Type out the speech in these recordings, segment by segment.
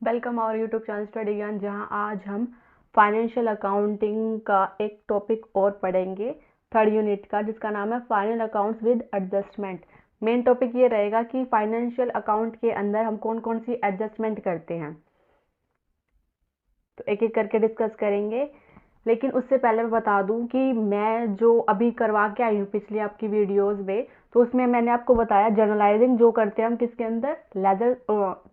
Welcome our YouTube channel study Gyan, जहां आज हम फाइनेंशियल अकाउंटिंग का एक टॉपिक और पढ़ेंगे, थर्ड यूनिट का, जिसका नाम है final accounts with adjustment. Main topic ये रहेगा कि फाइनेंशियल अकाउंट के अंदर हम कौन कौन सी एडजस्टमेंट करते हैं, तो एक एक करके डिस्कस करेंगे। लेकिन उससे पहले मैं बता दूं कि मैं जो अभी करवा के आई हूँ पिछली आपकी वीडियोस में, तो उसमें मैंने आपको बताया जर्नलाइजिंग जो करते हैं हम किसके अंदर, लेजर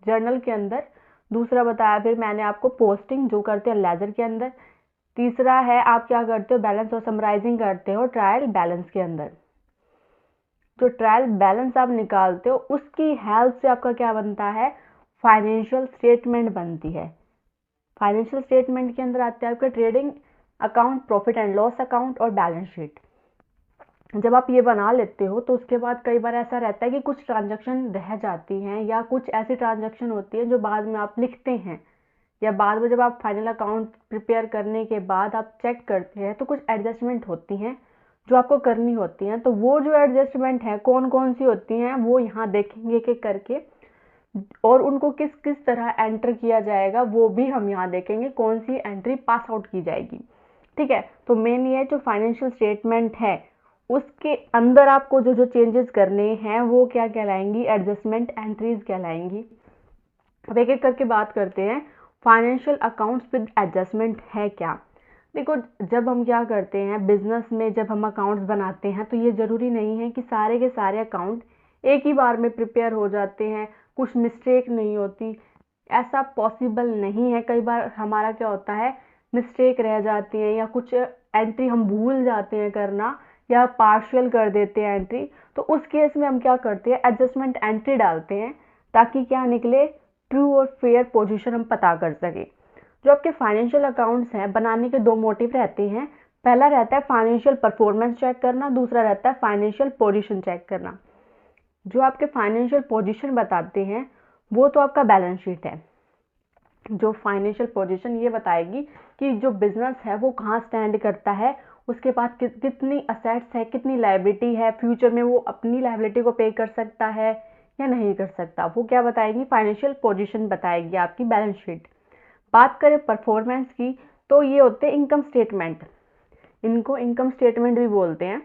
जर्नल के अंदर। दूसरा बताया फिर मैंने आपको पोस्टिंग जो करते हैं लेजर के अंदर। तीसरा है आप क्या करते हो, बैलेंस और समराइजिंग करते हो ट्रायल बैलेंस के अंदर। जो ट्रायल बैलेंस आप निकालते हो उसकी हेल्प से आपका क्या बनता है, फाइनेंशियल स्टेटमेंट बनती है। फाइनेंशियल स्टेटमेंट के अंदर आते हैं आपके trading account, profit and loss account और बैलेंस शीट। जब आप ये बना लेते हो तो उसके बाद कई बार ऐसा रहता है कि कुछ ट्रांजैक्शन रह जाती हैं, या कुछ ऐसी ट्रांजैक्शन होती है जो बाद में आप लिखते हैं, या बाद में जब आप फाइनल अकाउंट प्रिपेयर करने के बाद आप चेक करते हैं तो कुछ एडजस्टमेंट होती हैं जो आपको करनी होती हैं। तो वो जो एडजस्टमेंट है कौन कौन सी होती हैं वो यहाँ देखेंगे एक एक करके, और उनको किस किस तरह एंटर किया जाएगा वो भी हम यहाँ देखेंगे, कौन सी एंट्री पास आउट की जाएगी। ठीक है, तो मेन ये जो फाइनेंशियल स्टेटमेंट है उसके अंदर आपको जो जो चेंजेस करने हैं वो क्या कहलाएंगी, एडजस्टमेंट एंट्रीज कहलाएंगी। अब एक एक करके बात करते हैं, फाइनेंशियल अकाउंट्स विद एडजस्टमेंट है क्या। देखो, जब हम क्या करते हैं बिजनेस में, जब हम अकाउंट्स बनाते हैं तो ये ज़रूरी नहीं है कि सारे के सारे अकाउंट एक ही बार में प्रिपेयर हो जाते हैं, कुछ मिस्टेक नहीं होती, ऐसा पॉसिबल नहीं है। कई बार हमारा क्या होता है, मिस्टेक रह जाती है या कुछ एंट्री हम भूल जाते हैं करना, या पार्शियल कर देते हैं एंट्री। तो उस केस में हम क्या करते हैं, एडजस्टमेंट एंट्री डालते हैं, ताकि क्या निकले, ट्रू और फेयर पोजीशन हम पता कर सके। जो आपके फाइनेंशियल अकाउंट्स हैं बनाने के दो मोटिव रहते हैं। पहला रहता है फाइनेंशियल परफॉर्मेंस चेक करना, दूसरा रहता है फाइनेंशियल पोजीशन चेक करना। जो आपके फाइनेंशियल पोजीशन बताते हैं वो तो आपका बैलेंस शीट है। जो फाइनेंशियल पोजीशन ये बताएगी कि जो बिजनेस है वो कहाँ स्टैंड करता है, उसके पास कितनी असेट्स है, कितनी लायबिलिटी है, फ्यूचर में वो अपनी लायबिलिटी को पे कर सकता है या नहीं कर सकता, वो क्या बताएगी, फाइनेंशियल पोजीशन बताएगी आपकी बैलेंस शीट। बात करें परफॉर्मेंस की तो ये होते हैं इनकम स्टेटमेंट। इनको इनकम स्टेटमेंट भी बोलते हैं,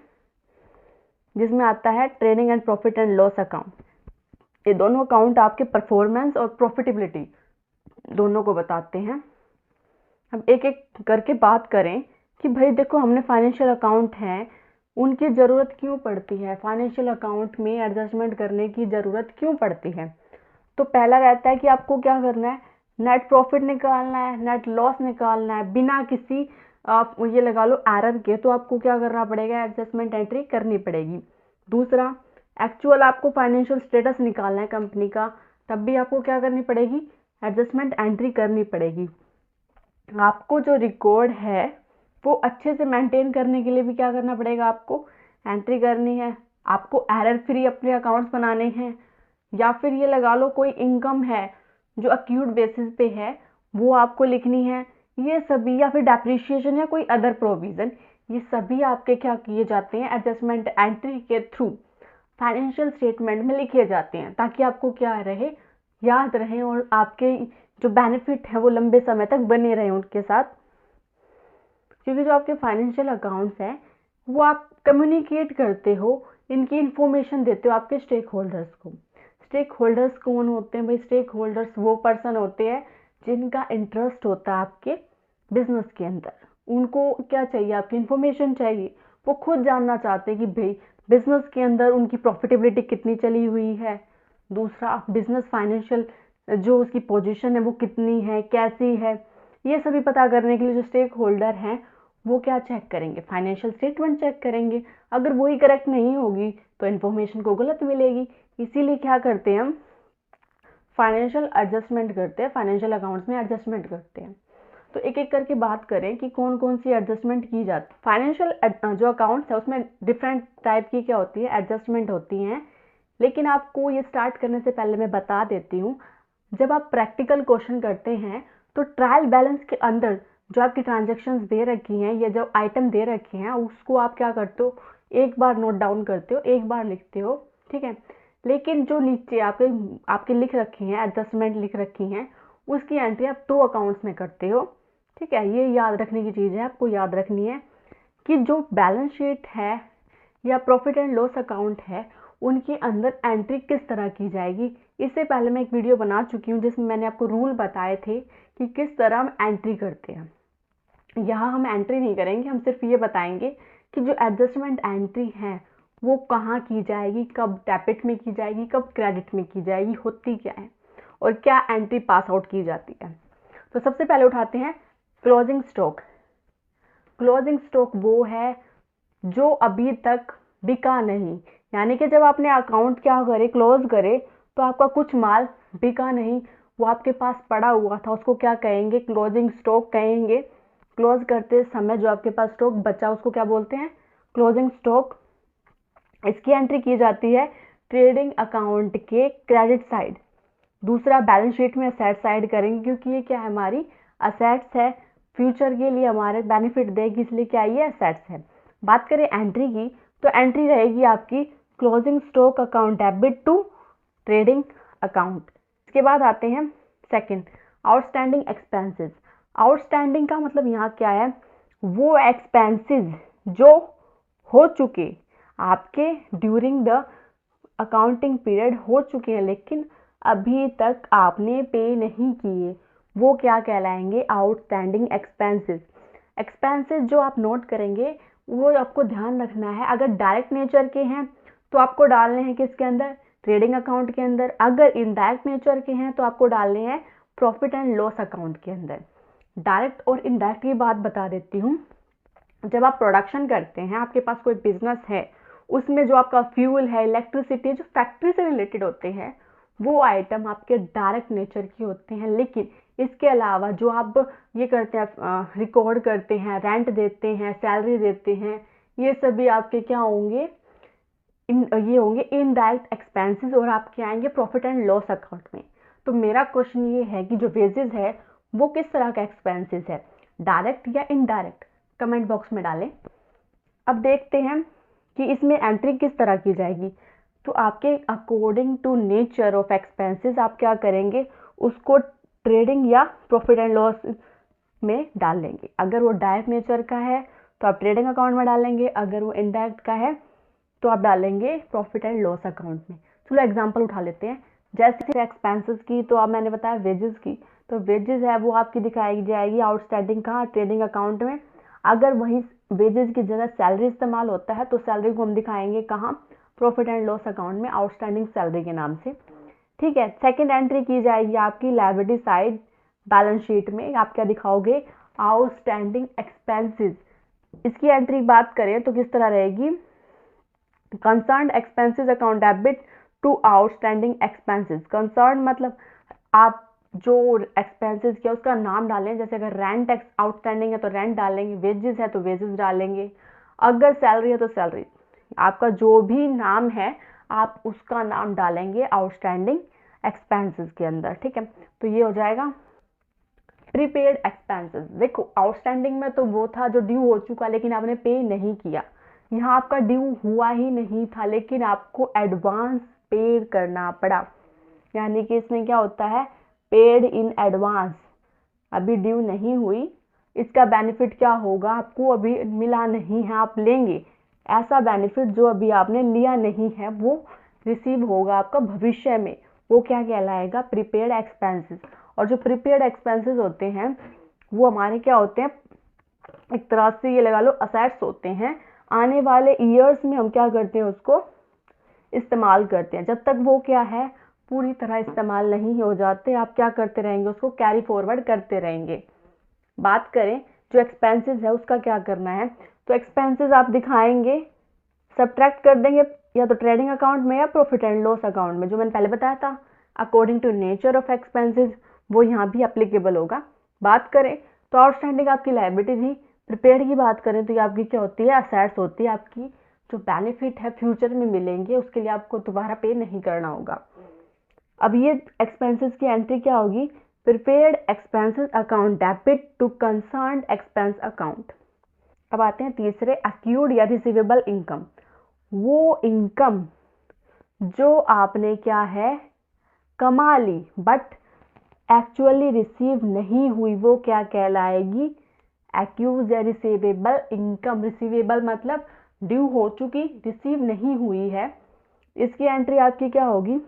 जिसमें आता है trading and profit and loss account. ये दोनों अकाउंट आपके परफॉर्मेंस और प्रॉफिटेबिलिटी दोनों को बताते हैं। अब एक एक करके बात करें कि भाई देखो, हमने फाइनेंशियल अकाउंट हैं, उनकी ज़रूरत क्यों पड़ती है, फाइनेंशियल अकाउंट में एडजस्टमेंट करने की ज़रूरत क्यों पड़ती है। तो पहला रहता है कि आपको क्या करना है, नेट प्रॉफिट निकालना है, नेट लॉस निकालना है, बिना किसी आप ये लगा लो एरर के, तो आपको क्या करना पड़ेगा, एडजस्टमेंट एंट्री करनी पड़ेगी। दूसरा, एक्चुअल आपको फाइनेंशियल स्टेटस निकालना है कंपनी का, तब भी आपको क्या करनी पड़ेगी, एडजस्टमेंट एंट्री करनी पड़ेगी। आपको जो रिकॉर्ड है वो अच्छे से मेंटेन करने के लिए भी क्या करना पड़ेगा, आपको एंट्री करनी है। आपको एरर फ्री अपने अकाउंट्स बनाने हैं, या फिर ये लगा लो कोई इनकम है जो अक्यूट बेसिस पे है वो आपको लिखनी है, ये सभी, या फिर डेप्रिसिएशन या कोई अदर प्रोविज़न, ये सभी आपके क्या किए जाते हैं, एडजस्टमेंट एंट्री के थ्रू फाइनेंशियल स्टेटमेंट में लिखे जाते हैं, ताकि आपको क्या रहे, याद रहे, और आपके जो बेनिफिट है वो लंबे समय तक बने रहे उनके साथ। क्योंकि जो आपके फाइनेंशियल अकाउंट्स हैं वो आप कम्युनिकेट करते हो, इनकी इंफॉर्मेशन देते हो आपके स्टेक होल्डर्स को। स्टेक होल्डर्स कौन होते हैं भाई, स्टेक होल्डर्स वो पर्सन होते हैं जिनका इंटरेस्ट होता है आपके बिजनेस के अंदर। उनको क्या चाहिए, आपकी इंफॉर्मेशन चाहिए, वो खुद जानना चाहते हैं कि भाई बिजनेस के अंदर उनकी प्रॉफिटेबिलिटी कितनी चली हुई है। दूसरा, बिजनेस फाइनेंशियल जो उसकी पोजीशन है वो कितनी है, कैसी है, ये सभी पता करने के लिए जो स्टेक होल्डर हैं वो क्या चेक करेंगे, फाइनेंशियल स्टेटमेंट चेक करेंगे। अगर वही करेक्ट नहीं होगी तो इन्फॉर्मेशन को गलत मिलेगी। इसीलिए क्या करते हैं हम, फाइनेंशियल एडजस्टमेंट करते हैं, फाइनेंशियल अकाउंट्स में एडजस्टमेंट करते हैं। तो एक एक करके बात करें कि कौन कौन सी एडजस्टमेंट की जाती है। फाइनेंशियल जो अकाउंट्स है उसमें डिफरेंट टाइप की क्या होती है, एडजस्टमेंट होती हैं। लेकिन आपको ये स्टार्ट करने से पहले मैं बता देती हूँ, जब आप प्रैक्टिकल क्वेश्चन करते हैं तो ट्रायल बैलेंस के अंदर जो आपकी ट्रांजेक्शन्स दे रखी हैं या जो आइटम दे रखे हैं उसको आप क्या करते हो, एक बार नोट डाउन करते हो, एक बार लिखते हो, ठीक है। लेकिन जो नीचे आपके आपके लिख रखी हैं, एडजस्टमेंट लिख रखी हैं, उसकी एंट्री आप 2 अकाउंट्स में करते हो। ठीक है, ये याद रखने की चीज़ है, आपको याद रखनी है कि जो बैलेंस शीट है या प्रॉफिट एंड लॉस अकाउंट है उनके अंदर एंट्री किस तरह की जाएगी। इससे पहले मैं एक वीडियो बना चुकी हूँ जिसमें मैंने आपको रूल बताए थे कि किस तरह हम एंट्री करते हैं। यहाँ हम एंट्री नहीं करेंगे, हम सिर्फ ये बताएंगे कि जो एडजस्टमेंट एंट्री है वो कहाँ की जाएगी, कब डेबिट में की जाएगी, कब क्रेडिट में की जाएगी, होती क्या है और क्या एंट्री पास आउट की जाती है। तो सबसे पहले उठाते हैं क्लोजिंग स्टॉक। क्लोजिंग स्टॉक वो है जो अभी तक बिका नहीं, यानी कि जब आपने अकाउंट क्या करे, क्लोज करे, तो आपका कुछ माल बिका नहीं, वो आपके पास पड़ा हुआ था, उसको क्या कहेंगे, क्लोजिंग स्टॉक कहेंगे। क्लोज करते समय जो आपके पास स्टॉक बचा उसको क्या बोलते हैं, क्लोजिंग स्टॉक। इसकी एंट्री की जाती है ट्रेडिंग अकाउंट के क्रेडिट साइड। दूसरा बैलेंस शीट में असेट साइड करेंगे क्योंकि ये क्या है, हमारी असेट्स है, फ्यूचर के लिए हमारे बेनिफिट देगी, इसलिए क्या ये असेट्स है। बात करें एंट्री की, तो एंट्री रहेगी आपकी closing stock account debit to trading account. इसके बाद आते हैं सेकंड, आउटस्टैंडिंग एक्सपेंसेस। आउटस्टैंडिंग का मतलब यहाँ क्या है, वो एक्सपेंसेस जो हो चुके आपके ड्यूरिंग द अकाउंटिंग पीरियड, हो चुके हैं लेकिन अभी तक आपने पे नहीं किए, वो क्या कहलाएंगे, आउटस्टैंडिंग एक्सपेंसेस। एक्सपेंसेस जो आप नोट करेंगे वो आपको ध्यान रखना है, अगर डायरेक्ट नेचर के हैं तो आपको डालने हैं किसके अंदर, ट्रेडिंग अकाउंट के अंदर। अगर इनडायरेक्ट नेचर के हैं तो आपको डालने हैं प्रॉफिट एंड लॉस अकाउंट के अंदर। डायरेक्ट और इनडायरेक्ट की बात बता देती हूँ। जब आप प्रोडक्शन करते हैं, आपके पास कोई बिजनेस है, उसमें जो आपका फ्यूल है, इलेक्ट्रिसिटी, जो फैक्ट्री से रिलेटेड होते हैं, वो आइटम आपके डायरेक्ट नेचर के होते हैं। लेकिन इसके अलावा जो आप ये करते हैं, रिकॉर्ड करते हैं, रेंट देते हैं, सैलरी देते हैं, ये सभी आपके क्या होंगे, ये होंगे इनडायरेक्ट एक्सपेंसेस और आपके आएंगे प्रॉफिट एंड लॉस अकाउंट में। तो मेरा क्वेश्चन ये है कि जो वेजेस है वो किस तरह का एक्सपेंसेस है, डायरेक्ट या इनडायरेक्ट, कमेंट बॉक्स में डालें। अब देखते हैं कि इसमें एंट्री किस तरह की जाएगी। तो आपके according to nature of expenses आप क्या करेंगे, उसको ट्रेडिंग या प्रॉफिट एंड लॉस में डाल लेंगे। अगर वो डायरेक्ट नेचर का है तो आप ट्रेडिंग अकाउंट में डालेंगे, अगर वो इनडायरेक्ट का है तो आप डालेंगे प्रॉफिट एंड लॉस अकाउंट में। चलो एग्जांपल उठा लेते हैं, जैसे एक्सपेंसेस की तो अब मैंने बताया वेजेस की, तो वेजेस है वो आपकी दिखाई जाएगी आउटस्टैंडिंग कहाँ, ट्रेडिंग अकाउंट में। अगर वही वेजेस की जगह सैलरी इस्तेमाल होता है तो सैलरी को हम दिखाएंगे कहाँ, प्रॉफिट एंड लॉस अकाउंट में, आउटस्टैंडिंग सैलरी के नाम से। ठीक है, सेकेंड एंट्री की जाएगी आपकी लायबिलिटी साइड बैलेंस शीट में, आप क्या दिखाओगे, आउटस्टैंडिंग एक्सपेंसेस। इसकी एंट्री बात करें तो किस तरह रहेगी, concern expenses account debit to outstanding expenses. Concern मतलब आप जो एक्सपेंसेस किया उसका नाम डालें, जैसे अगर रेंट आउटस्टैंडिंग है तो रेंट डालेंगे, वेजेस है तो वेजेस डालेंगे, अगर सैलरी है तो सैलरी, आपका जो भी नाम है आप उसका नाम डालेंगे आउटस्टैंडिंग एक्सपेंसेस के अंदर। ठीक है, तो ये हो जाएगा प्रीपेड एक्सपेंसेस। देखो आउटस्टैंडिंग में तो वो था जो ड्यू हो चुका लेकिन आपने पे नहीं किया, यहाँ आपका ड्यू हुआ ही नहीं था लेकिन आपको एडवांस पे करना पड़ा, यानी कि इसमें क्या होता है, पेड इन एडवांस। अभी ड्यू नहीं हुई, इसका बेनिफिट क्या होगा, आपको अभी मिला नहीं है, आप लेंगे ऐसा बेनिफिट जो अभी आपने लिया नहीं है वो रिसीव होगा आपका भविष्य में, वो क्या कहलाएगा, प्रीपेड एक्सपेंसेस। और जो प्रीपेड एक्सपेंसेस होते हैं वो हमारे क्या होते हैं, एक तरह से ये लगा लो असेट्स होते हैं, आने वाले ईयर्स में हम क्या करते हैं, उसको इस्तेमाल करते हैं। जब तक वो क्या है, पूरी तरह इस्तेमाल नहीं हो जाते, आप क्या करते रहेंगे, उसको कैरी फॉरवर्ड करते रहेंगे। बात करें जो एक्सपेंसेस है उसका क्या करना है, तो एक्सपेंसेस आप दिखाएंगे, सब्ट्रैक्ट कर देंगे या तो ट्रेडिंग अकाउंट में या प्रॉफिट एंड लॉस अकाउंट में, जो मैंने पहले बताया था according to nature of expenses वो यहाँ भी अप्लीकेबल होगा। बात करें तो आउटस्टैंडिंग आपकी लायबिलिटी थी, प्रीपेड की बात करें तो ये आपकी क्या होती है, असेट्स होती है, आपकी जो बेनिफिट है फ्यूचर में मिलेंगे उसके लिए आपको दोबारा पे नहीं करना होगा। अब ये एक्सपेंसेस की एंट्री क्या होगी, prepaid expenses account debit to concerned expense account. अब आते हैं तीसरे, अक्यूड या रिसीवेबल इनकम। वो इनकम जो आपने क्या है कमा ली बट एक्चुअली रिसीव नहीं हुई वो क्या कहलाएगी, एक्यूज या रिसीवेबल इनकम। रिसीवेबल मतलब ड्यू हो चुकी, रिसीव नहीं हुई है। इसकी एंट्री आपकी क्या होगी,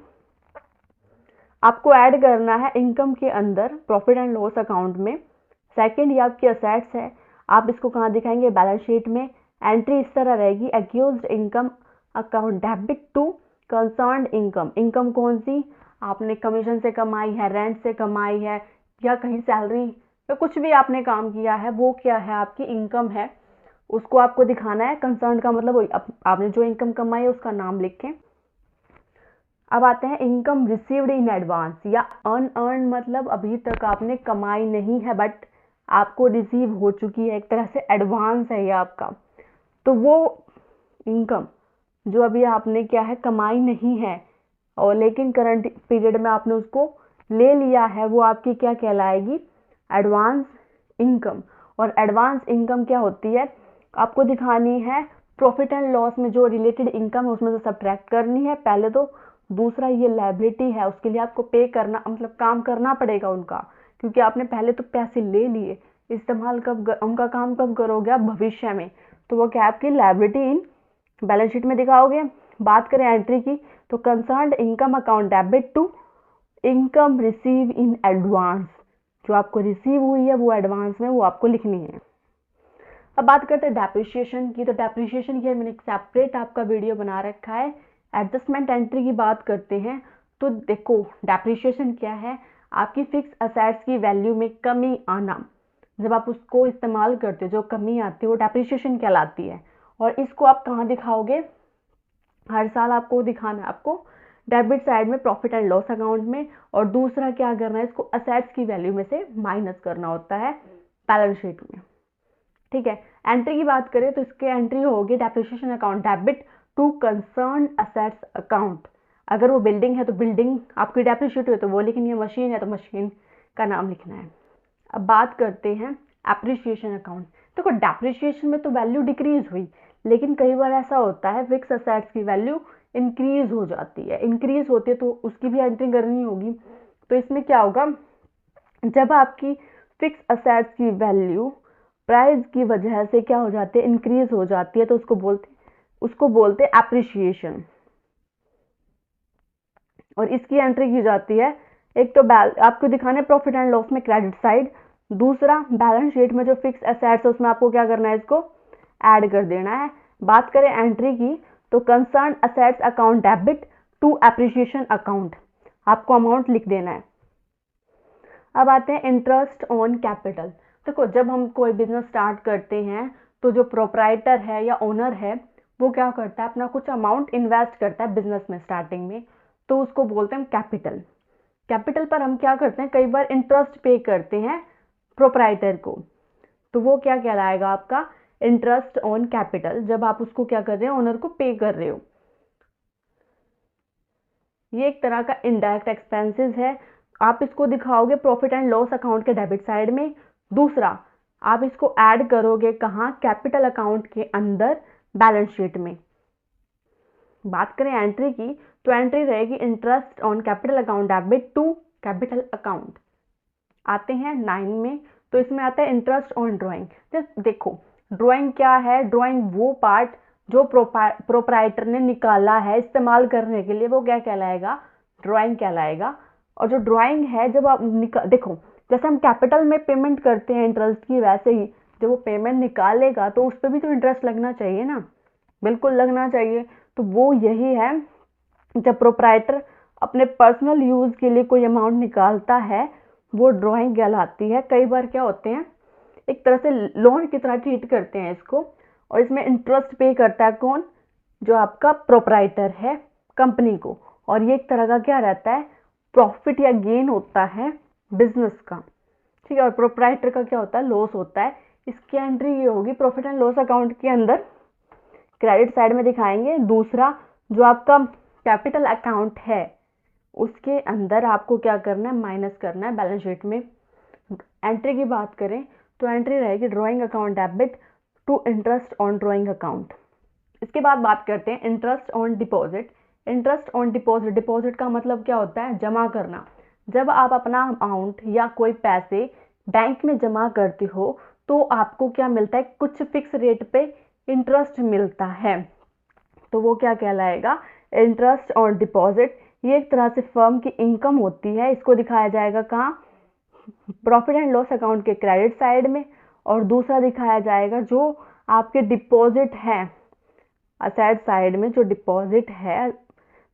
आपको ऐड करना है इनकम के अंदर प्रॉफिट एंड लॉस अकाउंट में। सेकंड ये आपकी असेट्स है, आप इसको कहाँ दिखाएंगे, बैलेंस शीट में। एंट्री इस तरह रहेगी, accrued income account debit to concerned income. Income कौन सी, आपने कमीशन से कमाई है, रेंट से कमाई है, या कहीं सैलरी या कुछ भी आपने काम किया है, वो क्या है आपकी इनकम है, उसको आपको दिखाना है। कंसर्न का मतलब आपने जो इनकम कमाई है उसका नाम लिखें। अब आते हैं इनकम रिसीव्ड इन एडवांस या अनअर्न, मतलब अभी तक आपने कमाई नहीं है बट आपको रिसीव हो चुकी है, एक तरह से एडवांस है ये आपका। तो वो इनकम जो अभी आपने क्या है कमाई नहीं है और लेकिन करंट पीरियड में आपने उसको ले लिया है, वो आपकी क्या कहलाएगी, एडवांस इनकम। और एडवांस इनकम क्या होती है, आपको दिखानी है प्रॉफिट एंड लॉस में जो रिलेटेड इनकम है उसमें से सब्ट्रैक्ट करनी है पहले तो। दूसरा ये लायबिलिटी है, उसके लिए आपको पे करना मतलब काम करना पड़ेगा उनका, क्योंकि आपने पहले तो पैसे ले लिए, इस्तेमाल कब उनका काम कब करोगे आप, भविष्य में। तो वो क्या आपकी लायबिलिटी इन बैलेंस शीट में दिखाओगे। बात करें एंट्री की, तो concerned income account debit to income receive in advance, जो आपको रिसीव हुई है वो एडवांस में वो आपको लिखनी है। अब बात करते हैं डेप्रिसिएशन की, तो डेप्रिसिएशन की मैंने एक सेपरेट आपका वीडियो बना रखा है। एडजस्टमेंट एंट्री की बात करते हैं तो देखो डेप्रिसिएशन क्या है, आपकी फिक्स असेट्स की वैल्यू में कमी आना, जब आप उसको इस्तेमाल करते हो जो कमी आती है वो डेप्रिसिएशन कहलाती है। और इसको आप कहाँ दिखाओगे, हर साल आपको दिखाना है, आपको डेबिट साइड में प्रॉफिट एंड लॉस अकाउंट में, और दूसरा क्या करना है, इसको असेट्स की वैल्यू में से माइनस करना होता है बैलेंस शीट में। ठीक है, एंट्री की बात करें तो इसके एंट्री होगी depreciation account debit to concern assets account. अगर वो बिल्डिंग है तो बिल्डिंग आपकी डेप्रिशिएट हुई तो वो लिखनी है, मशीन है तो मशीन का नाम लिखना है। अब बात करते हैं एप्रिसिएशन अकाउंट। देखो डेप्रिसिएशन में तो वैल्यू डिक्रीज हुई, लेकिन कई बार ऐसा होता है फिक्स असेट्स की वैल्यू इंक्रीज हो जाती है, इंक्रीज होती है तो उसकी भी एंट्री करनी होगी। तो इसमें क्या होगा, जब आपकी फिक्स असेट्स की वैल्यू प्राइस की वजह से क्या हो जाती है, इंक्रीज हो जाती है, तो उसको बोलते एप्रिसिएशन। और इसकी एंट्री की जाती है, एक तो आपको दिखाना है प्रॉफिट एंड लॉस में क्रेडिट साइड, दूसरा बैलेंस शीट में जो फिक्स एसेट्स है उसमें आपको क्या करना है, इसको ऐड कर देना है। बात करें एंट्री की तो concern assets account debit to appreciation account, आपको अमाउंट लिख देना है। अब आते हैं इंटरेस्ट ऑन कैपिटल। देखो जब हम कोई बिजनेस स्टार्ट करते हैं तो जो प्रोप्राइटर है या ओनर है वो क्या करता है, अपना कुछ अमाउंट इन्वेस्ट करता है बिजनेस में स्टार्टिंग में, तो उसको बोलते हैं कैपिटल। कैपिटल पर हम क्या करते हैं, कई बार इंटरेस्ट पे करते हैं प्रोप्राइटर को, तो वो क्या कहलाएगा आपका इंटरेस्ट ऑन कैपिटल, जब आप उसको क्या कर रहे हो, ओनर को पे कर रहे हो। ये एक तरह का इनडायरेक्ट एक्सपेंसेस है, आप इसको दिखाओगे प्रॉफिट एंड लॉस अकाउंट के डेबिट साइड में। दूसरा आप इसको ऐड करोगे कहाँ, कैपिटल अकाउंट के अंदर बैलेंस शीट में। बात करें एंट्री की तो एंट्री रहेगी interest on capital account debit to capital account. आते हैं 9 में, तो इसमें आता है इंटरेस्ट ऑन ड्राइंग। देखो ड्राइंग क्या है, ड्राइंग वो पार्ट जो प्रोप्राइटर ने निकाला है इस्तेमाल करने के लिए, वो क्या कहलाएगा, ड्राइंग कहलाएगा। और जो ड्राइंग है जब आप देखो जैसे हम कैपिटल में पेमेंट करते हैं इंटरेस्ट की, वैसे ही जब वो पेमेंट निकालेगा तो उस पर भी तो इंटरेस्ट लगना चाहिए ना, बिल्कुल लगना चाहिए। तो वो यही है, जब प्रोप्राइटर अपने पर्सनल यूज के लिए कोई अमाउंट निकालता है वो ड्राइंग कहलाती है। कई बार क्या होते हैं, एक तरह से लोन की तरह ट्रीट करते हैं इसको, और इसमें इंटरेस्ट पे करता है कौन, जो आपका प्रोप्राइटर है कंपनी को। और ये एक तरह का क्या रहता है, प्रॉफिट या गेन होता है बिजनेस का, ठीक है। और प्रोप्राइटर का क्या होता है, लॉस होता है। इसकी एंट्री ये होगी प्रॉफिट एंड लॉस अकाउंट के अंदर, क्रेडिट साइड में दिखाएंगे। दूसरा जो आपका कैपिटल अकाउंट है उसके अंदर आपको क्या करना है, माइनस करना है बैलेंस शीट में। एंट्री की बात करें तो एंट्री रहेगी drawing account debit to interest on drawing account. इसके बाद बात करते हैं interest on deposit. Interest on deposit, deposit का मतलब क्या होता है, जमा करना। जब आप अपना अमाउंट या कोई पैसे बैंक में जमा करते हो तो आपको क्या मिलता है, कुछ फिक्स रेट पे इंटरेस्ट मिलता है, तो वो क्या कहलाएगा, इंटरेस्ट ऑन डिपॉजिट। ये एक तरह से फर्म की इनकम होती है। इसको दिखाया जाएगा कहाँ, प्रॉफिट एंड लॉस अकाउंट के क्रेडिट साइड में, और दूसरा दिखाया जाएगा जो आपके डिपॉजिट है असेट साइड में, जो डिपॉजिट है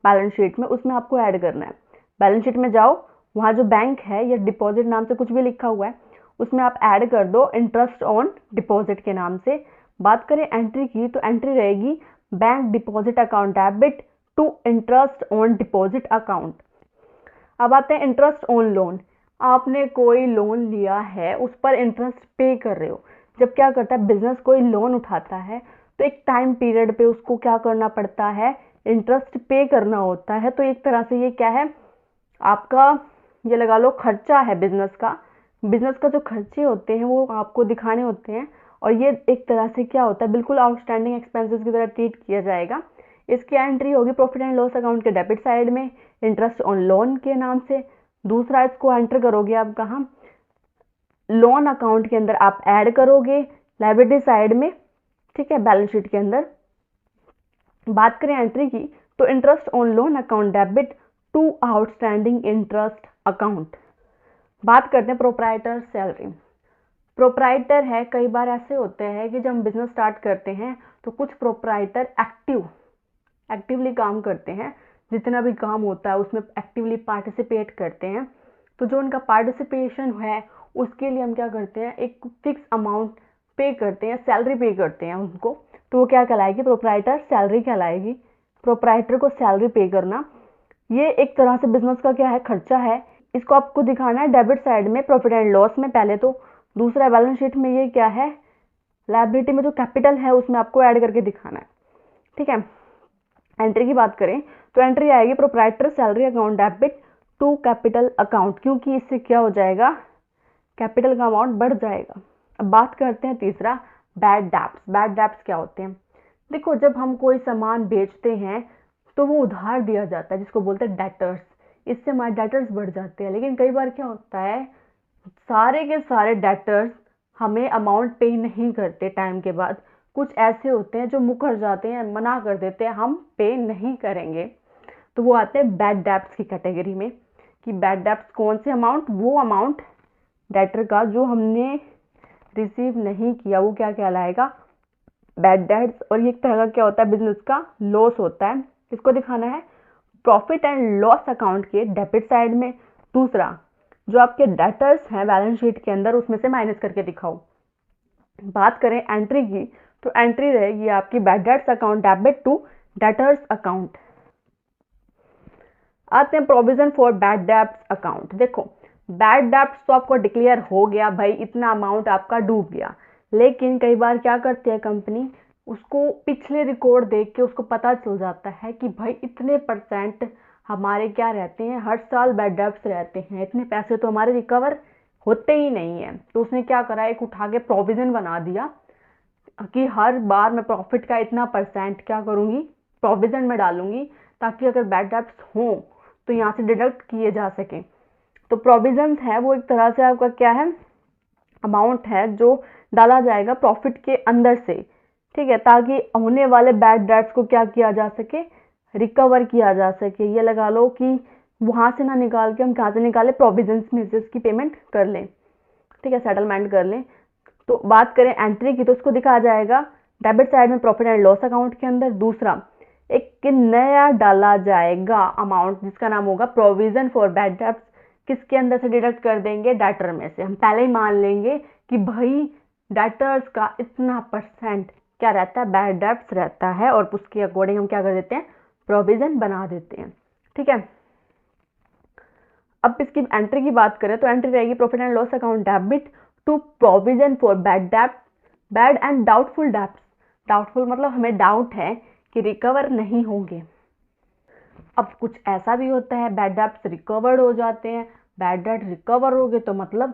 बैलेंस शीट में उसमें आपको ऐड करना है। बैलेंस शीट में जाओ, वहाँ जो बैंक है या डिपॉजिट नाम से कुछ भी लिखा हुआ है उसमें आप ऐड कर दो इंटरेस्ट ऑन डिपॉजिट के नाम से। बात करें एंट्री की, तो एंट्री रहेगी bank deposit account debit to interest on deposit account. अब आते हैं इंटरेस्ट ऑन लोन। आपने कोई लोन लिया है, उस पर इंटरेस्ट पे कर रहे हो। जब क्या करता है बिजनेस, कोई लोन उठाता है तो एक टाइम पीरियड पे उसको क्या करना पड़ता है, इंटरेस्ट पे करना होता है। तो एक तरह से ये क्या है, आपका ये लगा लो खर्चा है बिजनेस का। बिजनेस का जो खर्चे होते हैं वो आपको दिखाने होते हैं, और ये एक तरह से क्या होता है, बिल्कुल आउटस्टैंडिंग एक्सपेंसेस की तरह ट्रीट किया जाएगा। इसकी एंट्री होगी प्रॉफिट एंड लॉस अकाउंट के डेबिट साइड में इंटरेस्ट ऑन लोन के नाम से। दूसरा इसको एंटर करोगे आप कहाँ, लोन अकाउंट के अंदर आप ऐड करोगे लायबिलिटी साइड में, ठीक है, बैलेंस शीट के अंदर। बात करें एंट्री की, तो interest on loan account debit to outstanding interest account. बात करते हैं प्रोप्राइटर सैलरी। प्रोप्राइटर है, कई बार ऐसे होते हैं कि जब हम बिजनेस स्टार्ट करते हैं तो कुछ प्रोप्राइटर एक्टिवली काम करते हैं, जितना भी काम होता है उसमें एक्टिवली पार्टिसिपेट करते हैं। तो जो उनका पार्टिसिपेशन है उसके लिए हम क्या करते हैं, एक फिक्स अमाउंट पे करते हैं, सैलरी पे करते हैं उनको, तो वो क्या कहलाएगी, प्रोप्राइटर सैलरी कहलाएगी। प्रोप्राइटर को सैलरी पे करना, ये एक तरह से बिजनेस का क्या है, खर्चा है। इसको आपको दिखाना है डेबिट साइड में प्रॉफिट एंड लॉस में पहले तो, दूसरा बैलेंस शीट में ये क्या है, लायबिलिटी में जो कैपिटल है उसमें आपको ऐड करके दिखाना है, ठीक है। एंट्री की बात करें तो एंट्री आएगी proprietor salary account debit to capital account, क्योंकि इससे क्या हो जाएगा, कैपिटल का अमाउंट बढ़ जाएगा। अब बात करते हैं तीसरा, बैड डेब्ट्स। बैड डेब्ट्स क्या होते हैं, देखो जब हम कोई सामान बेचते हैं तो वो उधार दिया जाता है जिसको बोलते हैं डेटर्स, इससे हमारे डेटर्स बढ़ जाते हैं। लेकिन कई बार क्या होता है, सारे के सारे डेटर्स हमें अमाउंट पे नहीं करते टाइम के बाद। कुछ ऐसे होते हैं जो मुकर जाते हैं, मना कर देते हैं हम पे नहीं करेंगे, तो वो आते हैं बैड डेब्ट्स की कैटेगरी में। कि बैड डेब्ट्स कौन से अमाउंट, वो अमाउंट डेटर का जो हमने रिसीव नहीं किया वो क्या कहलाएगा, बैड डेट्स। और ये एक तरह का क्या होता है, बिजनेस का लॉस होता है। इसको दिखाना है प्रॉफिट एंड लॉस अकाउंट के डेबिट साइड में। दूसरा जो आपके डेटर्स हैं बैलेंस शीट के अंदर उसमें से माइनस करके दिखाओ। बात करें एंट्री की, तो एंट्री रहेगी आपकी bad debts account debit to debtors account. आते हैं provision for bad debts account. देखो बैड डेट्स तो आपको डिक्लेयर हो गया, भाई इतना अमाउंट आपका डूब गया। लेकिन कई बार क्या करती है कंपनी, उसको पिछले रिकॉर्ड देख के उसको पता चल जाता है कि भाई इतने परसेंट हमारे क्या रहते हैं, हर साल बैड डेट्स रहते हैं, इतने पैसे तो हमारे रिकवर होते ही नहीं है। तो उसने क्या करा, एक उठा के प्रोविजन बना दिया कि हर बार मैं प्रॉफिट का इतना परसेंट क्या करूंगी, प्रोविजन में डालूंगी, ताकि अगर बैड डेट्स हों तो यहाँ से डिडक्ट किए जा सके। तो प्रोविजंस है वो एक तरह से आपका क्या है, अमाउंट है जो डाला जाएगा प्रॉफिट के अंदर से, ठीक है, ताकि होने वाले बैड डेट्स को क्या किया जा सके, रिकवर किया जा सके। ये लगा लो कि वहां से ना निकाल के हम कहाँ से निकाले, प्रोविजंस में से इसकी पेमेंट कर लें, ठीक है, सेटलमेंट कर लें। तो बात करें एंट्री की, तो इसको दिखाया जाएगा डेबिट साइड में प्रॉफिट एंड लॉस अकाउंट के अंदर। दूसरा एक नया डाला जाएगा अमाउंट जिसका नाम होगा प्रोविजन फॉर बैड डेट्स। किसके अंदर से डिडक्ट कर देंगे, डेटर में से। हम पहले ही मान लेंगे कि भाई डेटर्स का इतना परसेंट क्या रहता है, बैड डेट्स रहता है, और उसके अकॉर्डिंग हम क्या कर देते हैं, प्रोविजन बना देते हैं, ठीक है। अब इसकी एंट्री की बात करें तो एंट्री रहेगी profit and loss account debit to provision for bad debt, bad and doubtful debts. Doubtful मतलब हमें डाउट है कि रिकवर नहीं होंगे। अब कुछ ऐसा भी होता है बैड डेट्स रिकवर्ड हो जाते हैं। बैड डेट रिकवर हो गए तो मतलब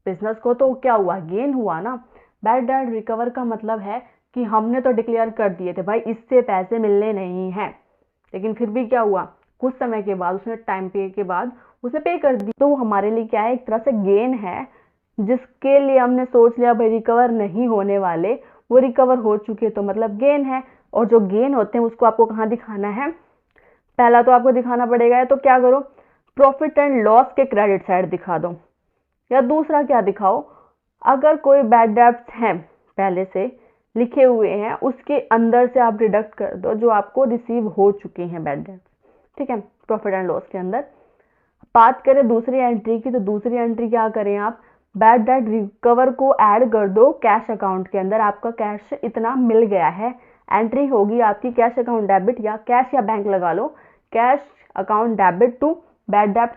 बिजनेस को तो क्या हुआ, गेन हुआ ना। बैड डेट रिकवर का मतलब है कि हमने तो डिक्लेयर कर दिए थे भाई इससे पैसे मिलने नहीं हैं, लेकिन फिर भी क्या हुआ, कुछ समय के बाद, उसने टाइम पे के बाद उसने पे कर दी, तो वो हमारे लिए क्या है, एक तरह से गेन है, जिसके लिए हमने सोच लिया भाई रिकवर नहीं होने वाले, वो रिकवर हो चुके तो मतलब गेन है। और जो गेन होते हैं उसको आपको कहाँ दिखाना है, पहला तो आपको दिखाना पड़ेगा, तो क्या करो, प्रॉफिट एंड लॉस के क्रेडिट साइड दिखा दो, या दूसरा क्या दिखाओ, अगर कोई बैड डेब्ट्स हैं पहले से लिखे हुए हैं, उसके अंदर से आप डिडक्ट कर दो जो आपको रिसीव हो चुके हैं बैड डेब्ट्स, ठीक है, प्रॉफिट एंड लॉस के अंदर। बात करें दूसरी एंट्री की, तो दूसरी एंट्री क्या करें आप, बैड डेट रिकवर को ऐड कर दो कैश अकाउंट के अंदर, आपका कैश इतना मिल गया है, एंट्री होगी आपकी कैश अकाउंट डेबिट, या कैश या बैंक लगा लो, cash account debit to bad debt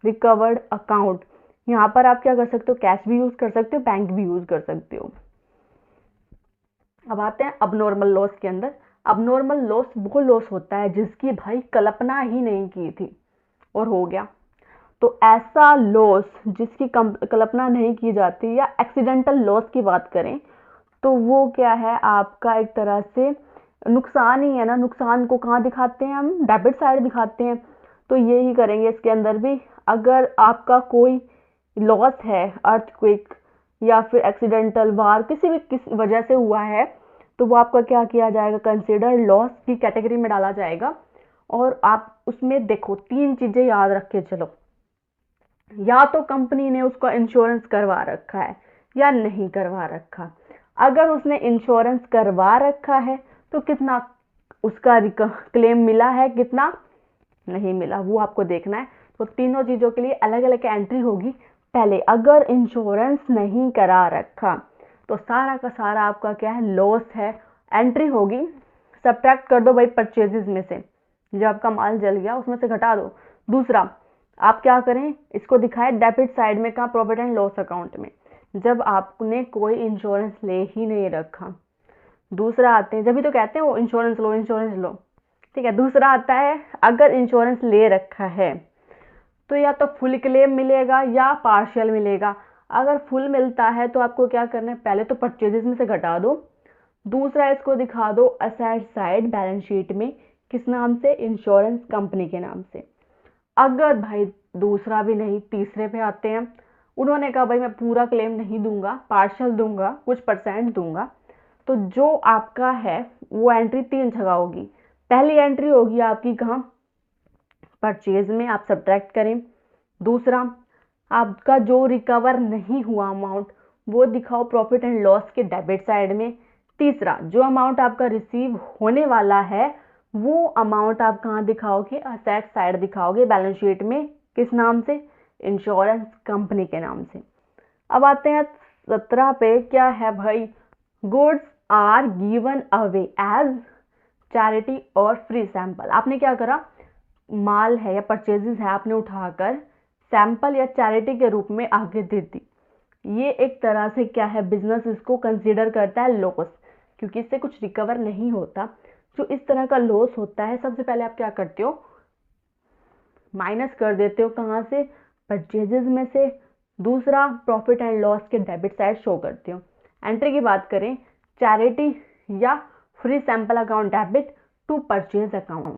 recovered account. यहाँ पर आप क्या कर सकते हो, कैश भी यूज कर सकते हो, बैंक भी यूज कर सकते हो। अब आते हैं अबनॉर्मल लॉस के अंदर। अबनॉर्मल लॉस वो लॉस होता है जिसकी भाई कल्पना ही नहीं की थी और हो गया। तो ऐसा लॉस जिसकी कल्पना नहीं की जाती, या एक्सीडेंटल लॉस की बात करें तो वो क्या है, आपका एक तरह से नुकसान ही है ना। नुकसान को कहाँ दिखाते हैं हम, डेबिट साइड दिखाते हैं। तो ये ही करेंगे इसके अंदर भी। अगर आपका कोई लॉस है, अर्थक्वेक या फिर एक्सीडेंटल वार, किसी वजह से हुआ है, तो वो आपका क्या किया जाएगा, कंसिडर लॉस की कैटेगरी में डाला जाएगा। और आप उसमें देखो 3 चीजें याद रख के चलो, या तो कंपनी ने उसका इंश्योरेंस करवा रखा है या नहीं करवा रखा। अगर उसने इंश्योरेंस करवा रखा है तो कितना उसका क्लेम मिला है, कितना नहीं मिला, वो आपको देखना है। तो तीनों चीजों के लिए अलग अलग एंट्री होगी। पहले अगर इंश्योरेंस नहीं करा रखा तो सारा का सारा आपका क्या है, लॉस है, एंट्री होगी। सब्ट्रैक्ट कर दो भाई परचेजेस में से, जो आपका माल जल गया उसमें से घटा दो। दूसरा आप क्या करें, इसको दिखाए डेबिट साइड में, कहाँ, प्रॉफिट एंड लॉस अकाउंट में, जब आपने कोई इंश्योरेंस ले ही नहीं रखा। दूसरा आते हैं, जब भी तो कहते हैं वो इंश्योरेंस लो इंश्योरेंस लो, ठीक है। दूसरा आता है, अगर इंश्योरेंस ले रखा है तो या तो फुल क्लेम मिलेगा या पार्शियल मिलेगा। अगर फुल मिलता है तो आपको क्या करना है, पहले तो परचेजेस में से घटा दो। दूसरा इसको दिखा दो असेट साइड बैलेंस शीट में, किस नाम से, इंश्योरेंस कंपनी के नाम से। अगर भाई दूसरा भी नहीं, तीसरे पे आते हैं, उन्होंने कहा भाई मैं पूरा क्लेम नहीं दूंगा, पार्शियल दूंगा, कुछ परसेंट दूंगा, तो जो आपका है वो एंट्री 3 जगह होगी। पहली एंट्री होगी आपकी कहाँ, परचेज में, आप सब्ट्रैक्ट करें। दूसरा आपका जो रिकवर नहीं हुआ अमाउंट वो दिखाओ प्रॉफिट एंड लॉस के डेबिट साइड में। तीसरा जो अमाउंट आपका रिसीव होने वाला है वो अमाउंट आप कहाँ दिखाओगे, असेट साइड दिखाओगे बैलेंस शीट में, किस नाम से, इंश्योरेंस कंपनी के नाम से। अब आते हैं 17 पे, क्या है भाई, goods are given away as charity और फ्री सैंपल। आपने क्या करा, माल है या परचेजेस है, आपने उठाकर सैंपल या चैरिटी के रूप में आगे दे दी। ये एक तरह से क्या है, बिजनेस इसको कंसीडर करता है लॉस, क्योंकि इससे कुछ रिकवर नहीं होता। जो इस तरह का लॉस होता है, सबसे पहले आप क्या करते हो, माइनस कर देते हो, कहाँ से, परचेजेस में से। दूसरा प्रॉफिट एंड लॉस के डेबिट साइड शो करते हो। एंट्री की बात करें, चैरिटी या free sample account debit to purchase account.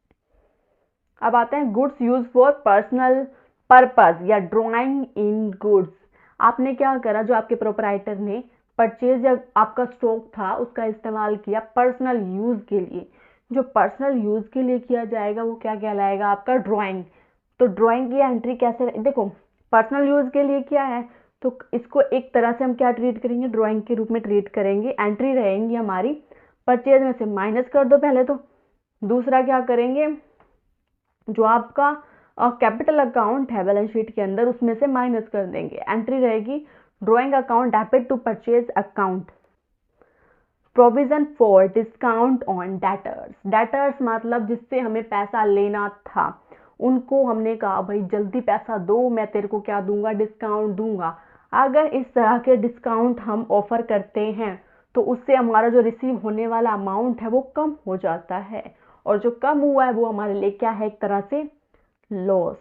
अब आते हैं goods use for personal purpose या ड्रॉइंग इन गुड्स। आपने क्या करा, जो आपके प्रोपराइटर ने परचेज या आपका स्टॉक था उसका इस्तेमाल किया पर्सनल यूज के लिए। जो पर्सनल यूज के लिए किया जाएगा वो क्या कहलाएगा, आपका ड्राइंग। तो ड्राइंग की एंट्री कैसे, देखो पर्सनल यूज के लिए किया है तो इसको एक तरह से हम क्या ट्रीट करेंगे, ड्राइंग के रूप में ट्रीट करेंगे। एंट्री रहेंगी हमारी, परचेज में से माइनस कर दो पहले तो। दूसरा क्या करेंगे, जो आपका कैपिटल अकाउंट है बैलेंस शीट के अंदर उसमें से माइनस कर देंगे। एंट्री रहेगी drawing account debit to purchase account. Provision for discount on debtors. Debtors मतलब जिससे हमें पैसा लेना था, उनको हमने कहा भाई जल्दी पैसा दो, मैं तेरे को क्या दूंगा, डिस्काउंट दूंगा। अगर इस तरह के डिस्काउंट हम ऑफर करते हैं तो उससे हमारा जो रिसीव होने वाला अमाउंट है वो कम हो जाता है, और जो कम हुआ है वो हमारे लिए क्या है, एक तरह से लॉस।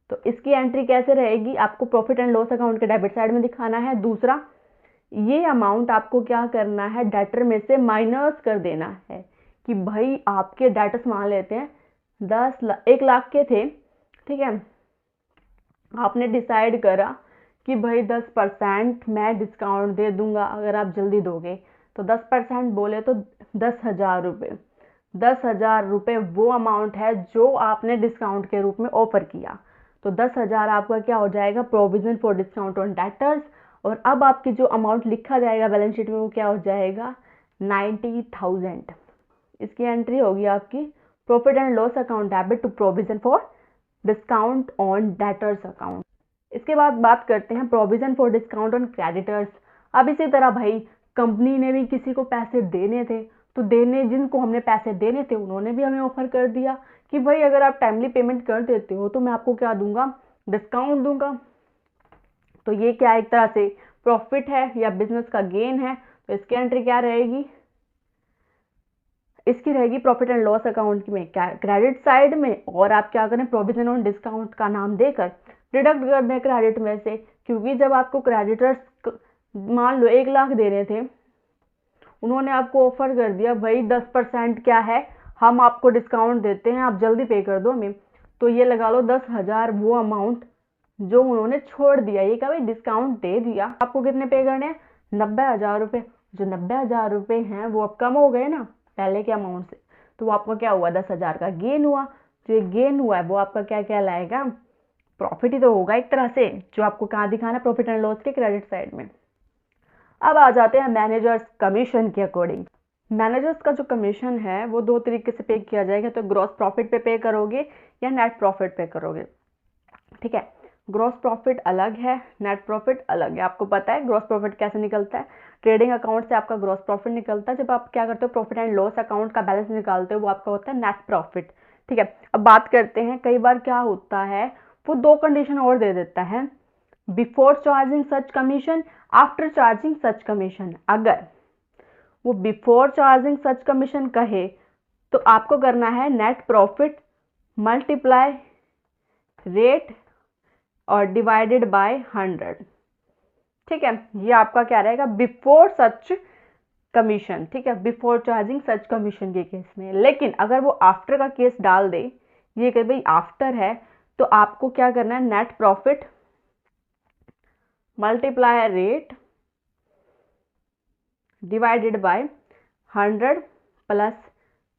तो इसकी एंट्री कैसे रहेगी, आपको प्रॉफिट एंड लॉस अकाउंट के डेबिट साइड में दिखाना है। दूसरा ये अमाउंट आपको क्या करना है, डेटर में से माइनस कर देना है, कि भाई आपके डेटर्स मान लेते हैं 1 लाख के थे, ठीक है। आपने डिसाइड करा कि भाई 10% मैं डिस्काउंट दे दूंगा अगर आप जल्दी दोगे, तो 10% बोले तो 10,000 रुपये। 10,000 रुपये वो अमाउंट है जो आपने डिस्काउंट के रूप में ऑफर किया। तो 10,000 आपका क्या हो जाएगा, provision for discount on debtors. और अब आपकी जो अमाउंट लिखा जाएगा बैलेंस शीट में वो क्या हो जाएगा, 90,000। इसकी एंट्री होगी आपकी profit and loss account debit to provision for discount on debtors account. इसके बाद बात करते हैं provision for discount on creditors. अब इसी तरह भाई कंपनी ने भी किसी को पैसे देने थे, तो जिनको हमने पैसे देने थे उन्होंने भी हमें ऑफर कर दिया कि भाई अगर आप टाइमली पेमेंट कर देते हो तो मैं आपको क्या दूंगा, डिस्काउंट दूंगा। तो ये क्या एक तरह से प्रॉफिट है या बिजनेस का गेन है। तो इसकी एंट्री क्या रहेगी, इसकी रहेगी प्रॉफिट एंड लॉस अकाउंट में क्रेडिट साइड में। और आप क्या करें, प्रोविजन ऑन डिस्काउंट का नाम देकर डिडक्ट कर दें क्रेडिट में से, क्योंकि जब आपको क्रेडिटर्स मान लो 1 लाख दे रहे थे, उन्होंने आपको ऑफर कर दिया भाई 10% क्या है, हम आपको डिस्काउंट देते हैं, आप जल्दी पे कर दो हमें। तो ये लगा लो 10,000 वो अमाउंट जो उन्होंने छोड़ दिया, ये क्या भाई डिस्काउंट दे दिया। आपको कितने पे करने हैं, 90,000 रुपये। जो 90,000 रुपये हैं वो अब कम हो गए ना पहले के अमाउंट से, तो वो आपका क्या हुआ, 10,000 का गेन हुआ। जो ये गेन हुआ है वो आपका क्या कहलाएगा, प्रॉफिट ही तो होगा एक तरह से, जो आपको कहाँ दिखाना है, प्रॉफिट एंड लॉस के क्रेडिट साइड में। अब आ जाते हैं मैनेजर्स कमीशन के अकॉर्डिंग। मैनेजर्स का जो कमीशन है वो 2 तरीके से पे किया जाएगा, तो ग्रॉस प्रॉफिट पे करोगे या नेट प्रॉफिट पे करोगे, ठीक है। ग्रॉस प्रॉफिट अलग है, नेट प्रॉफिट अलग है। आपको पता है ग्रॉस प्रॉफिट कैसे निकलता है, ट्रेडिंग अकाउंट से आपका ग्रॉस प्रॉफिट निकलता है। जब आप क्या करते हो, प्रॉफिट एंड लॉस अकाउंट का बैलेंस निकालते हो, वो आपका होता है नेट प्रॉफिट, ठीक है। अब बात करते हैं, कई बार क्या होता है, वो 2 कंडीशन और दे देता है, बिफोर चार्जिंग सच कमीशन, आफ्टर चार्जिंग सच कमीशन। अगर वो बिफोर चार्जिंग सच कमीशन कहे तो आपको करना है नेट प्रॉफिट मल्टीप्लाई रेट और डिवाइडेड बाय 100, ठीक है। ये आपका क्या रहेगा, बिफोर सच कमीशन, ठीक है, बिफोर चार्जिंग सच कमीशन के केस में। लेकिन अगर वो आफ्टर का केस डाल दे, ये कि भाई आफ्टर है, तो आपको क्या करना है, net profit multiply rate divided by 100 plus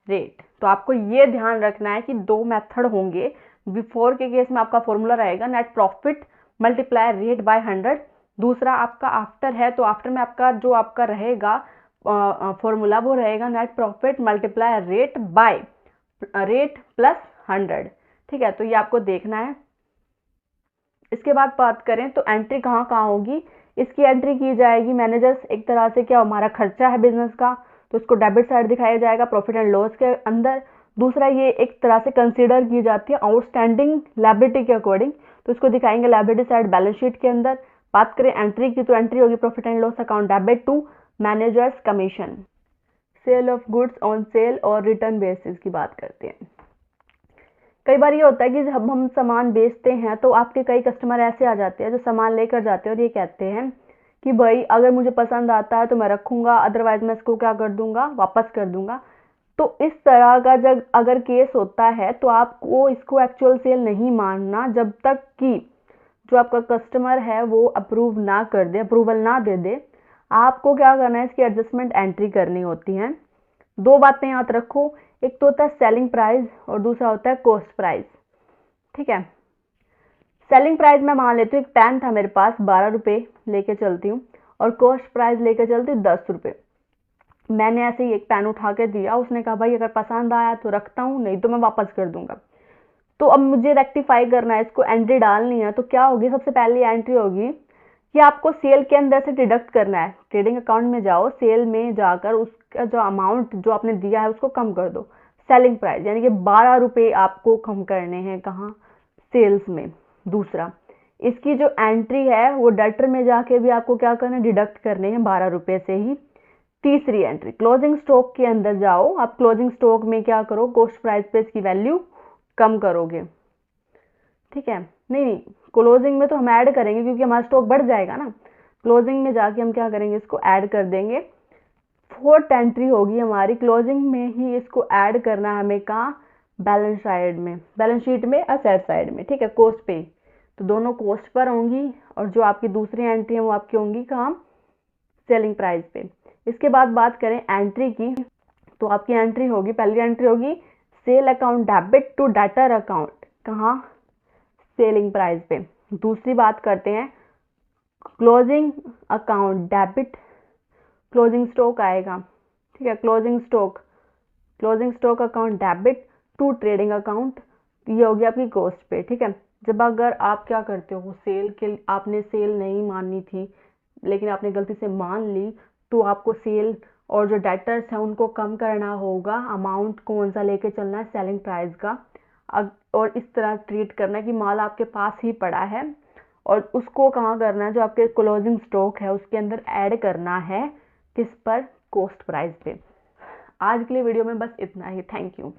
rate. तो आपको ये ध्यान रखना है कि 2 मेथड होंगे। बिफोर के केस में आपका फॉर्मूला रहेगा net profit multiply rate by 100। दूसरा आपका आफ्टर है, तो आफ्टर में आपका जो आपका रहेगा फॉर्मूला वो रहेगा net profit multiply rate by rate plus 100, ठीक है। तो ये आपको देखना है। इसके बाद बात करें तो एंट्री कहाँ कहाँ होगी, इसकी एंट्री की जाएगी मैनेजर्स, एक तरह से क्या हमारा खर्चा है बिजनेस का, तो इसको डेबिट साइड दिखाया जाएगा प्रॉफिट एंड लॉस के अंदर। दूसरा ये एक तरह से कंसीडर की जाती है आउटस्टैंडिंग लायबिलिटी के अकॉर्डिंग, तो इसको दिखाएंगे लायबिलिटी साइड बैलेंस शीट के अंदर। बात करें एंट्री की, तो एंट्री होगी profit and loss account debit to managers commission. Sale of goods on sale और रिटर्न बेसिस की बात करते हैं। कई बार ये होता है कि जब हम सामान बेचते हैं तो आपके कई कस्टमर ऐसे आ जाते हैं जो सामान लेकर जाते हैं और ये कहते हैं कि भाई अगर मुझे पसंद आता है तो मैं रखूंगा, अदरवाइज मैं इसको क्या कर दूंगा, वापस कर दूंगा। तो इस तरह का जब अगर केस होता है तो आपको इसको एक्चुअल सेल नहीं मानना जब तक कि जो आपका कस्टमर है वो अप्रूव ना कर दे, अप्रूवल ना दे दे। आपको क्या करना है, इसकी एडजस्टमेंट एंट्री करनी होती है। 2 बातें याद रखो, एक तो होता है सेलिंग प्राइस और दूसरा होता है कॉस्ट प्राइस, ठीक है। सेलिंग प्राइस मैं मान लेती हूँ, एक पेन था मेरे पास 12 रुपये लेके चलती हूँ, और कॉस्ट प्राइस लेके चलती हूँ 10 रुपये। मैंने ऐसे ही एक पेन उठा के दिया, उसने कहा भाई अगर पसंद आया तो रखता हूँ, नहीं तो मैं वापस कर दूंगा। तो अब मुझे रेक्टिफाई करना है, इसको एंट्री डालनी है। तो क्या होगी, सबसे पहली एंट्री होगी कि आपको सेल के अंदर से डिडक्ट करना है। ट्रेडिंग अकाउंट में जाओ, सेल में जाकर उसका जो अमाउंट जो आपने दिया है उसको कम कर दो, सेलिंग प्राइस, यानी कि 12 रुपये आपको कम करने हैं, कहाँ, सेल्स में। दूसरा, इसकी जो एंट्री है वो डेटर में जाके भी आपको क्या करना है, डिडक्ट करने हैं 12 रुपये से ही। तीसरी एंट्री, क्लोजिंग स्टॉक के अंदर जाओ, आप क्लोजिंग स्टॉक में क्या करो, कॉस्ट प्राइस पे इसकी वैल्यू कम करोगे, ठीक है। नहीं, क्लोजिंग में तो हम ऐड करेंगे क्योंकि हमारा स्टॉक बढ़ जाएगा ना। क्लोजिंग में जाके हम क्या करेंगे, इसको ऐड कर देंगे। 4th एंट्री होगी हमारी, क्लोजिंग में ही इसको ऐड करना है हमें, कहाँ, बैलेंस शीट में असेट साइड में, ठीक है, कॉस्ट पे। तो दोनों कॉस्ट पर होंगी और जो आपकी दूसरी एंट्री है वो आपकी होंगी कहाँ, सेलिंग प्राइस पे। इसके बाद बात करें एंट्री की, तो आपकी एंट्री होगी, पहली एंट्री होगी sale account debit to debtor account, कहाँ, सेलिंग प्राइस पे। दूसरी बात करते हैं closing account debit, closing stock आएगा, ठीक है, closing stock account debit to trading account, ये होगी आपकी कॉस्ट पे, ठीक है। जब अगर आप क्या करते हो, सेल के आपने सेल नहीं माननी थी लेकिन आपने गलती से मान ली, तो आपको सेल और जो डेटर्स हैं उनको कम करना होगा, अमाउंट कौन सा लेके चलना है, सेलिंग प्राइस का, और इस तरह ट्रीट करना है कि माल आपके पास ही पड़ा है और उसको कहाँ करना है, जो आपके क्लोजिंग स्टॉक है उसके अंदर ऐड करना है, किस पर, कॉस्ट प्राइस पे। आज के लिए वीडियो में बस इतना ही, थैंक यू।